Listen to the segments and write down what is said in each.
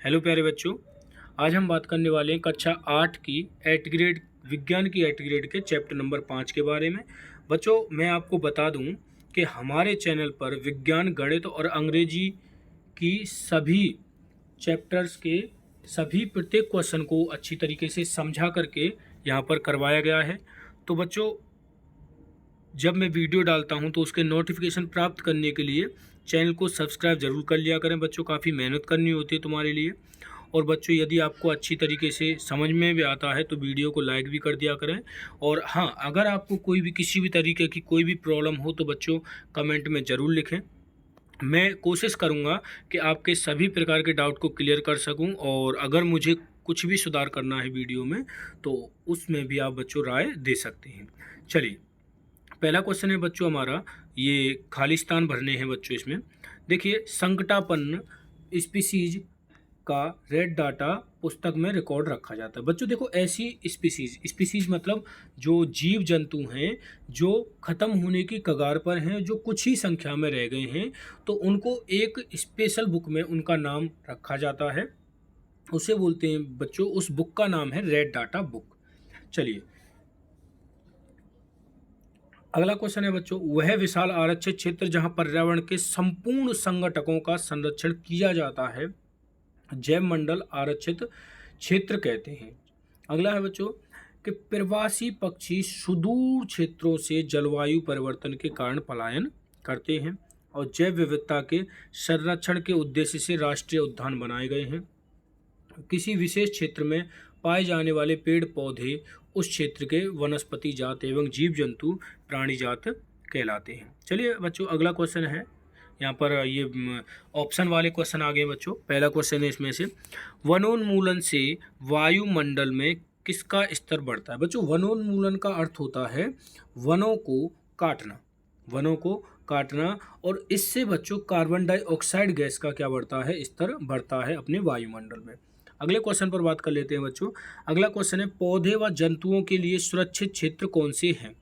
Hello प्यारे बच्चों, आज हम बात करने वाले हैं कक्षा 8 की एट ग्रेड विज्ञान की एट ग्रेड के चैप्टर नंबर 5 के बारे में। बच्चों, मैं आपको बता दूं कि हमारे चैनल पर विज्ञान, गणित और अंग्रेजी की सभी चैप्टर्स के सभी प्रत्येक क्वेश्चन को अच्छी तरीके से समझा करके यहाँ पर करवाया गया है। तो बच्चों, जब मैं वीडियो डालता हूं तो उसके नोटिफिकेशन प्राप्त करने के लिए चैनल को सब्सक्राइब जरूर कर लिया करें। बच्चों, काफ़ी मेहनत करनी होती है तुम्हारे लिए। और बच्चों, यदि आपको अच्छी तरीके से समझ में भी आता है तो वीडियो को लाइक भी कर दिया करें। और हाँ, अगर आपको कोई भी किसी भी तरीके की कोई भी प्रॉब्लम हो तो बच्चों कमेंट में ज़रूर लिखें। मैं कोशिश करूँगा कि आपके सभी प्रकार के डाउट को क्लियर कर सकूँ, और अगर मुझे कुछ भी सुधार करना है वीडियो में तो उसमें भी आप बच्चों राय दे सकते हैं। चलिए, पहला क्वेश्चन है बच्चों हमारा, ये खालिस्तान भरने हैं बच्चों। इसमें देखिए, संकटापन्न स्पीसीज का रेड डाटा पुस्तक में रिकॉर्ड रखा जाता है। बच्चों देखो, ऐसी स्पीसीज मतलब जो जीव जंतु हैं जो खत्म होने की कगार पर हैं, जो कुछ ही संख्या में रह गए हैं, तो उनको एक स्पेशल बुक में उनका नाम रखा जाता है। उसे बोलते हैं बच्चों, उस बुक का नाम है रेड डाटा बुक। चलिए, अगला क्वेश्चन है बच्चों, वह विशाल आरक्षित क्षेत्र जहां पर्यावरण के संपूर्ण संगठकों का संरक्षण किया जाता है जैव मंडल आरक्षित क्षेत्र कहते हैं। अगला है बच्चों कि प्रवासी पक्षी सुदूर क्षेत्रों से जलवायु परिवर्तन के कारण पलायन करते हैं और जैव विविधता के संरक्षण के उद्देश्य से राष्ट्रीय उद्यान बनाए गए हैं। किसी विशेष क्षेत्र में पाए जाने वाले पेड़ पौधे उस क्षेत्र के वनस्पति जात एवं जीव जंतु प्राणी जात कहलाते हैं। चलिए बच्चों, अगला क्वेश्चन है यहाँ पर, ये ऑप्शन वाले क्वेश्चन आ गए बच्चों। पहला क्वेश्चन है इसमें से, वनोन्मूलन से वायुमंडल में किसका स्तर बढ़ता है। बच्चों, वनोन्मूलन का अर्थ होता है वनों को काटना, वनों को काटना, और इससे बच्चों कार्बन डाइऑक्साइड गैस का क्या बढ़ता है, स्तर बढ़ता है अपने वायुमंडल में। अगले क्वेश्चन पर बात कर लेते हैं बच्चों। अगला क्वेश्चन है, पौधे व जंतुओं के लिए सुरक्षित क्षेत्र कौन से हैं।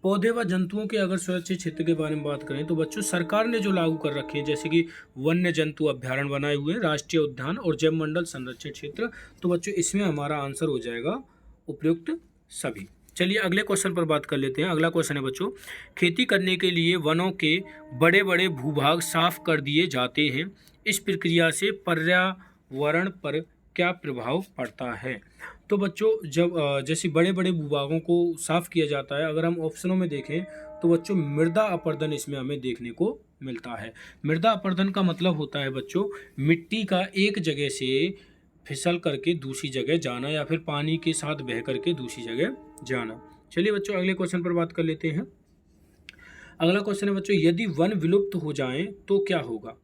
पौधे व जंतुओं के अगर सुरक्षित क्षेत्र के बारे में बात करें तो बच्चों सरकार ने जो लागू कर रखे हैं, जैसे कि वन्य जंतु अभ्यारण्य बनाए हुए हैं, राष्ट्रीय उद्यान और जैव मंडल संरक्षित क्षेत्र, तो बच्चों इसमें हमारा आंसर हो जाएगा उपयुक्त सभी। चलिए, अगले क्वेश्चन पर बात कर लेते हैं। अगला क्वेश्चन है बच्चों, खेती करने के लिए वनों के बड़े बड़े भूभाग साफ कर दिए जाते हैं, इस प्रक्रिया से पर्यावरण पर क्या प्रभाव पड़ता है। तो बच्चों, जब जैसे बड़े बड़े भूभागों को साफ किया जाता है, अगर हम ऑप्शनों में देखें तो बच्चों मृदा अपरदन इसमें हमें देखने को मिलता है। मृदा अपरदन का मतलब होता है बच्चों मिट्टी का एक जगह से फिसल करके दूसरी जगह जाना, या फिर पानी के साथ बह करके दूसरी जगह जाना। चलिए बच्चों, अगले क्वेश्चन पर बात कर लेते हैं। अगला क्वेश्चन है बच्चों, यदि वन विलुप्त हो जाएं तो क्या होगा।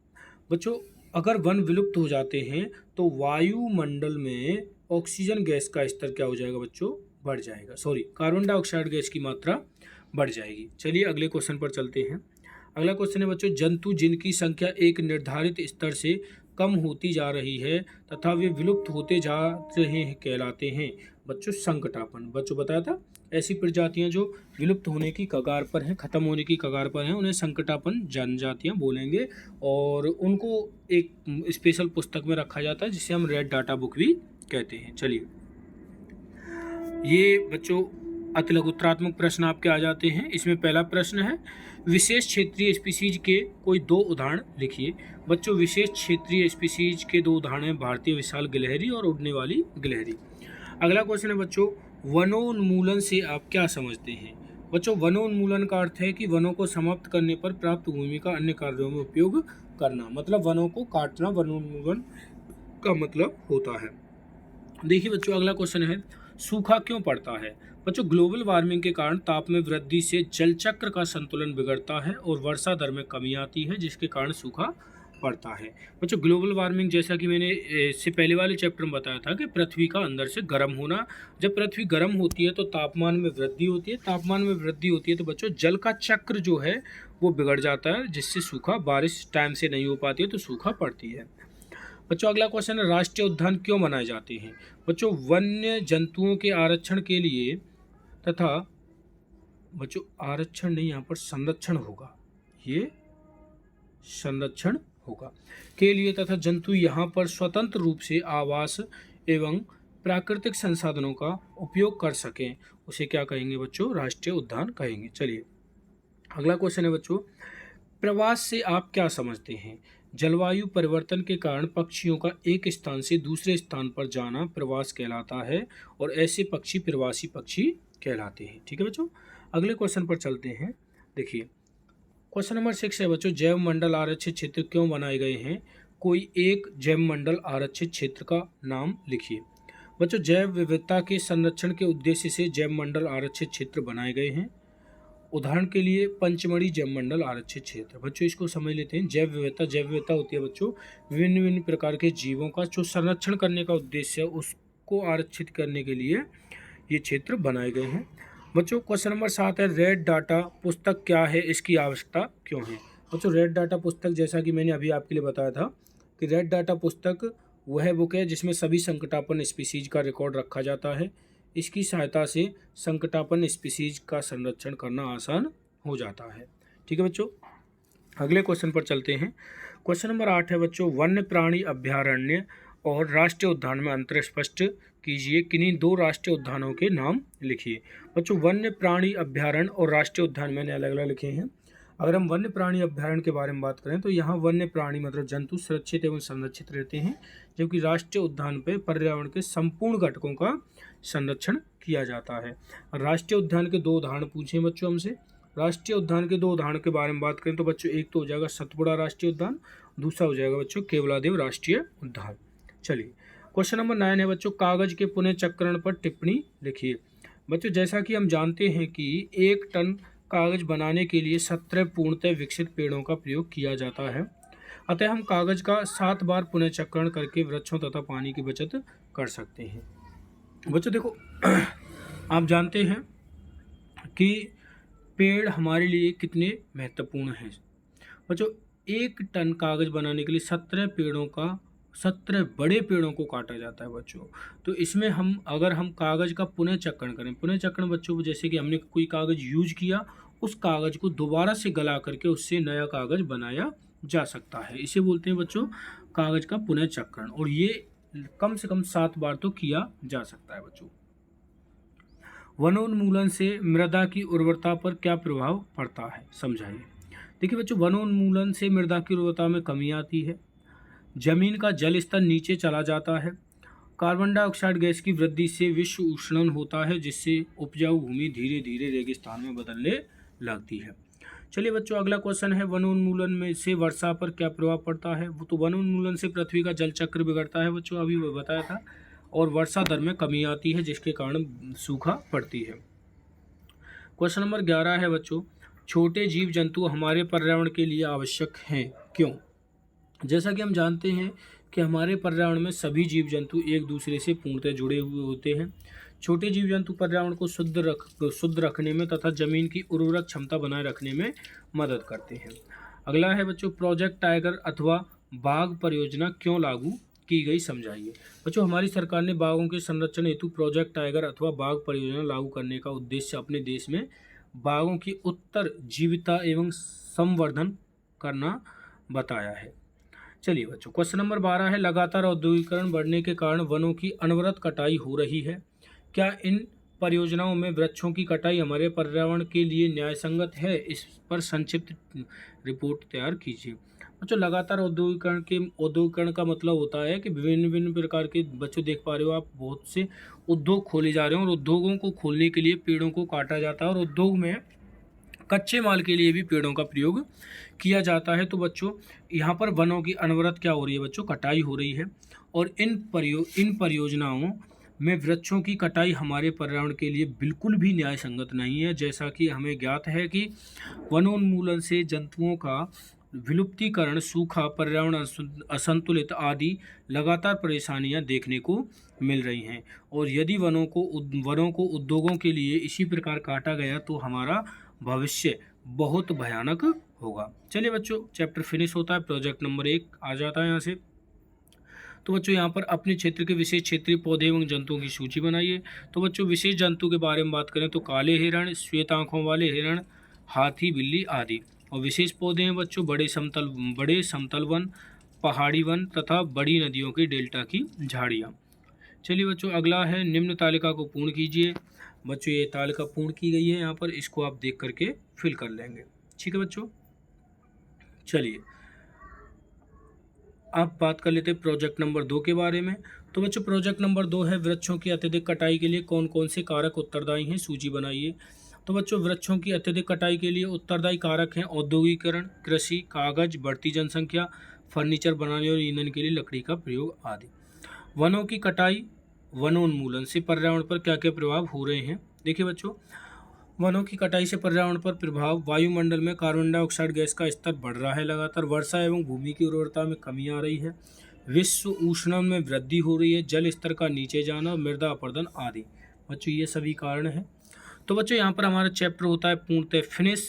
बच्चों, अगर वन विलुप्त हो जाते हैं तो वायुमंडल में ऑक्सीजन गैस का स्तर क्या हो जाएगा बच्चों, बढ़ जाएगा, सॉरी, कार्बन डाइऑक्साइड गैस की मात्रा बढ़ जाएगी। चलिए अगले क्वेश्चन पर चलते हैं। अगला क्वेश्चन है बच्चों, जंतु जिनकी संख्या एक निर्धारित स्तर से कम होती जा रही है तथा वे विलुप्त होते जा रहे हैं कहलाते हैं। बच्चों, संकटापन्न, बच्चों बताया था, ऐसी प्रजातियां जो विलुप्त होने की कगार पर हैं, खत्म होने की कगार पर हैं, उन्हें संकटापन्न जनजातियां बोलेंगे, और उनको एक स्पेशल पुस्तक में रखा जाता है जिसे हम रेड डाटा बुक भी कहते हैं। चलिए, ये बच्चों अतिलघुत्रात्मक प्रश्न आपके आ जाते हैं। इसमें पहला प्रश्न है, विशेष क्षेत्रीय स्पीसीज के कोई दो उदाहरण लिखिए। बच्चों, विशेष क्षेत्रीय स्पीसीज के दो उदाहरण हैं, भारतीय विशाल गिलहरी और उड़ने वाली गिलहरी। अगला क्वेश्चन है बच्चों, वनोन्मूलन से आप क्या समझते हैं। बच्चों, वनोन्मूलन का अर्थ है कि वनों को समाप्त करने पर प्राप्त भूमि का अन्य कार्यों में उपयोग करना, मतलब वनों को काटना वनोन्मूलन का मतलब होता है। देखिए बच्चों, अगला क्वेश्चन है, सूखा क्यों पड़ता है। बच्चों, ग्लोबल वार्मिंग के कारण ताप में वृद्धि से जल चक्र का संतुलन बिगड़ता है और वर्षा दर में कमी आती है, जिसके कारण सूखा पड़ता है। बच्चों, ग्लोबल वार्मिंग जैसा कि मैंने इससे पहले वाले चैप्टर में बताया था कि पृथ्वी का अंदर से गर्म होना, जब पृथ्वी गर्म होती है तो तापमान में वृद्धि होती है, तापमान में वृद्धि होती है तो बच्चों जल का चक्र जो है वो बिगड़ जाता है, जिससे सूखा, बारिश टाइम से नहीं हो पाती है तो सूखा पड़ती है। बच्चों, अगला क्वेश्चन है, राष्ट्रीय उद्यान क्यों बनाए जाते हैं। बच्चों, वन्य जंतुओं के आरक्षण के लिए तथा बच्चों आरक्षण नहीं, यहाँ पर संरक्षण होगा, ये संरक्षण होगा के लिए तथा जंतु यहाँ पर स्वतंत्र रूप से आवास एवं प्राकृतिक संसाधनों का उपयोग कर सकें, उसे क्या कहेंगे बच्चों? राष्ट्रीय उद्यान कहेंगे। चलिए अगला क्वेश्चन है बच्चों, प्रवास से आप क्या समझते हैं? जलवायु परिवर्तन के कारण पक्षियों का एक स्थान से दूसरे स्थान पर जाना प्रवास कहलाता है और ऐसे पक्षी प्रवासी पक्षी कहलाते हैं। ठीक है बच्चों, अगले क्वेश्चन पर चलते हैं। देखिए क्वेश्चन नंबर 6 है बच्चों, जैव मंडल आरक्षित क्षेत्र क्यों बनाए गए हैं? कोई एक जैव मंडल आरक्षित क्षेत्र का नाम लिखिए। बच्चों जैव विविधता के संरक्षण के उद्देश्य से जैव मंडल आरक्षित क्षेत्र बनाए गए हैं। उदाहरण के लिए पंचमढ़ी जैव मंडल आरक्षित क्षेत्र। बच्चों इसको समझ लेते हैं। जैव विविधता होती है बच्चों विभिन्न विभिन्न प्रकार के जीवों का जो संरक्षण करने का उद्देश्य है उसको आरक्षित करने के लिए ये क्षेत्र बनाए गए हैं। बच्चों क्वेश्चन नंबर 7 है, रेड डाटा पुस्तक क्या है, इसकी आवश्यकता क्यों है? बच्चों रेड डाटा पुस्तक जैसा कि मैंने अभी आपके लिए बताया था कि रेड डाटा पुस्तक वह बुक है जिसमें सभी संकटापन्न स्पीसीज का रिकॉर्ड रखा जाता है। इसकी सहायता से संकटापन्न स्पीसीज का संरक्षण करना आसान हो जाता है। ठीक है बच्चों, अगले क्वेश्चन पर चलते हैं। क्वेश्चन नंबर 8 है बच्चों, वन्य प्राणी अभ्यारण्य और राष्ट्रीय उद्यान में अंतर स्पष्ट कीजिए। किन्हीं दो राष्ट्रीय उद्यानों के नाम लिखिए। बच्चों वन्य प्राणी अभ्यारण्य और राष्ट्रीय उद्यान मैंने अलग अलग लिखे हैं। अगर हम वन्य प्राणी अभ्यारण्य के बारे में बात करें तो यहाँ वन्य प्राणी मतलब जंतु सुरक्षित एवं संरक्षित रहते हैं, जबकि राष्ट्रीय उद्यान पे पर्यावरण के संपूर्ण घटकों का संरक्षण किया जाता है। राष्ट्रीय उद्यान के दो उदाहरण पूछे बच्चों हमसे। राष्ट्रीय उद्यान के दो उदाहरण के बारे में बात करें तो बच्चों एक तो हो जाएगा सतपुड़ा राष्ट्रीय उद्यान, दूसरा हो जाएगा बच्चों केवलादेव राष्ट्रीय उद्यान। चलिए क्वेश्चन नंबर 9 है बच्चों, कागज के पुनः चक्रण पर टिप्पणी लिखिए। बच्चों जैसा कि हम जानते हैं कि 1 टन कागज बनाने के लिए 17 पूर्णतः विकसित पेड़ों का प्रयोग किया जाता है। अतः हम कागज का 7 बार पुनः चक्रण करके वृक्षों तथा पानी की बचत कर सकते हैं। बच्चों देखो आप जानते हैं कि पेड़ हमारे लिए कितने महत्वपूर्ण हैं। बच्चों 1 टन कागज बनाने के लिए 17 बड़े पेड़ों को काटा जाता है बच्चों। तो इसमें अगर हम कागज का पुनः चक्रण करें, पुनः चक्रण बच्चों जैसे कि हमने कोई कागज यूज किया उस कागज को दोबारा से गला करके उससे नया कागज बनाया जा सकता है, इसे बोलते हैं बच्चों कागज का पुनः चक्रण। और ये कम से कम 7 बार तो किया जा सकता है बच्चों। वनोन्मूलन से मृदा की उर्वरता पर क्या प्रभाव पड़ता है, समझाइए। देखिए बच्चों वनोन्मूलन से मृदा की उर्वरता में कमी आती है, जमीन का जल स्तर नीचे चला जाता है, कार्बन डाइऑक्साइड गैस की वृद्धि से विश्व उष्णन होता है जिससे उपजाऊ भूमि धीरे धीरे रेगिस्तान में बदलने लगती है। चलिए बच्चों अगला क्वेश्चन है, वनोन्मूलन में से वर्षा पर क्या प्रभाव पड़ता है? वो तो वनोन्मूलन से पृथ्वी का जल चक्र बिगड़ता है बच्चों, अभी वो बताया था, और वर्षा दर में कमी आती है जिसके कारण सूखा पड़ती है। क्वेश्चन नंबर 11 है बच्चों, छोटे जीव जंतु हमारे पर्यावरण के लिए आवश्यक हैं, क्यों? जैसा कि हम जानते हैं कि हमारे पर्यावरण में सभी जीव जंतु एक दूसरे से पूर्णतः जुड़े हुए होते हैं। छोटे जीव जंतु पर्यावरण को शुद्ध रखने में तथा जमीन की उर्वरक क्षमता बनाए रखने में मदद करते हैं। अगला है बच्चों, प्रोजेक्ट टाइगर अथवा बाघ परियोजना क्यों लागू की गई, समझाइए। बच्चों हमारी सरकार ने बाघों के संरक्षण हेतु प्रोजेक्ट टाइगर अथवा बाघ परियोजना लागू करने का उद्देश्य अपने देश में बाघों की उत्तरजीविता एवं संवर्धन करना बताया है। चलिए बच्चों क्वेश्चन नंबर 12 है, लगातार औद्योगिकरण बढ़ने के कारण वनों की अनवरत कटाई हो रही है, क्या इन परियोजनाओं में वृक्षों की कटाई हमारे पर्यावरण के लिए न्यायसंगत है? इस पर संक्षिप्त रिपोर्ट तैयार कीजिए। बच्चों लगातार औद्योगिकरण का मतलब होता है कि विभिन्न विभिन्न प्रकार के, बच्चों देख पा रहे हो आप, बहुत से उद्योग खोले जा रहे हैं और उद्योगों को खोलने के लिए पेड़ों को काटा जाता है और उद्योग में कच्चे माल के लिए भी पेड़ों का प्रयोग किया जाता है। तो बच्चों यहाँ पर वनों की अनवरत क्या हो रही है बच्चों, कटाई हो रही है। और इन परियोजनाओं में वृक्षों की कटाई हमारे पर्यावरण के लिए बिल्कुल भी न्याय संगत नहीं है। जैसा कि हमें ज्ञात है कि वनोन्मूलन से जंतुओं का विलुप्तीकरण, सूखा, पर्यावरण असंतुलित आदि लगातार परेशानियां देखने को मिल रही हैं। और यदि वनों को उद्योगों के लिए इसी प्रकार काटा गया तो हमारा भविष्य बहुत भयानक होगा। चलिए बच्चों चैप्टर फिनिश होता है, प्रोजेक्ट नंबर 1 आ जाता है यहाँ से। तो बच्चों यहाँ पर अपने क्षेत्र के विशेष क्षेत्रीय पौधे एवं जंतुओं की सूची बनाइए। तो बच्चों विशेष जंतु के बारे में बात करें तो काले हिरण, श्वेत आंखों वाले हिरण, हाथी, बिल्ली आदि। और विशेष पौधे हैं बच्चों बड़े समतल वन, पहाड़ी वन तथा बड़ी नदियों की डेल्टा की झाड़ियाँ। चलिए बच्चों, अगला है निम्न तालिका को पूर्ण कीजिए। बच्चों ये तालिका पूर्ण की गई है, यहाँ पर इसको आप देख करके फिल कर लेंगे। ठीक है बच्चों, चलिए अब बात कर लेते हैं प्रोजेक्ट नंबर 2 के बारे में। तो बच्चों प्रोजेक्ट नंबर 2 है वृक्षों की अत्यधिक कटाई के लिए कौन कौन से कारक उत्तरदायी हैं, सूची बनाइए। तो बच्चों वृक्षों की अत्यधिक कटाई के लिए उत्तरदायी कारक हैं औद्योगिकरण, कृषि, कागज, बढ़ती जनसंख्या, फर्नीचर बनाने और ईंधन के लिए लकड़ी का प्रयोग आदि। वनों की कटाई, वनोन्मूलन से पर्यावरण पर क्या क्या प्रभाव हो रहे हैं। देखिए बच्चों, वनों की कटाई से पर्यावरण पर प्रभाव, वायुमंडल में कार्बन डाइऑक्साइड गैस का स्तर बढ़ रहा है लगातार, वर्षा एवं भूमि की उर्वरता में कमी आ रही है, विश्व उष्णन में वृद्धि हो रही है, जल स्तर का नीचे जाना, मृदा अपरदन आदि। बच्चों ये सभी कारण हैं। तो बच्चों यहाँ पर हमारा चैप्टर होता है पूर्णतः फिनिश।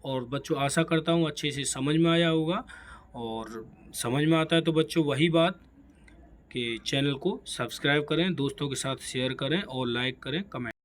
और बच्चों आशा करता हूँ अच्छे से समझ में आया होगा, और समझ में आता है तो बच्चों वही बात कि चैनल को सब्सक्राइब करें, दोस्तों के साथ शेयर करें और लाइक करें, कमेंट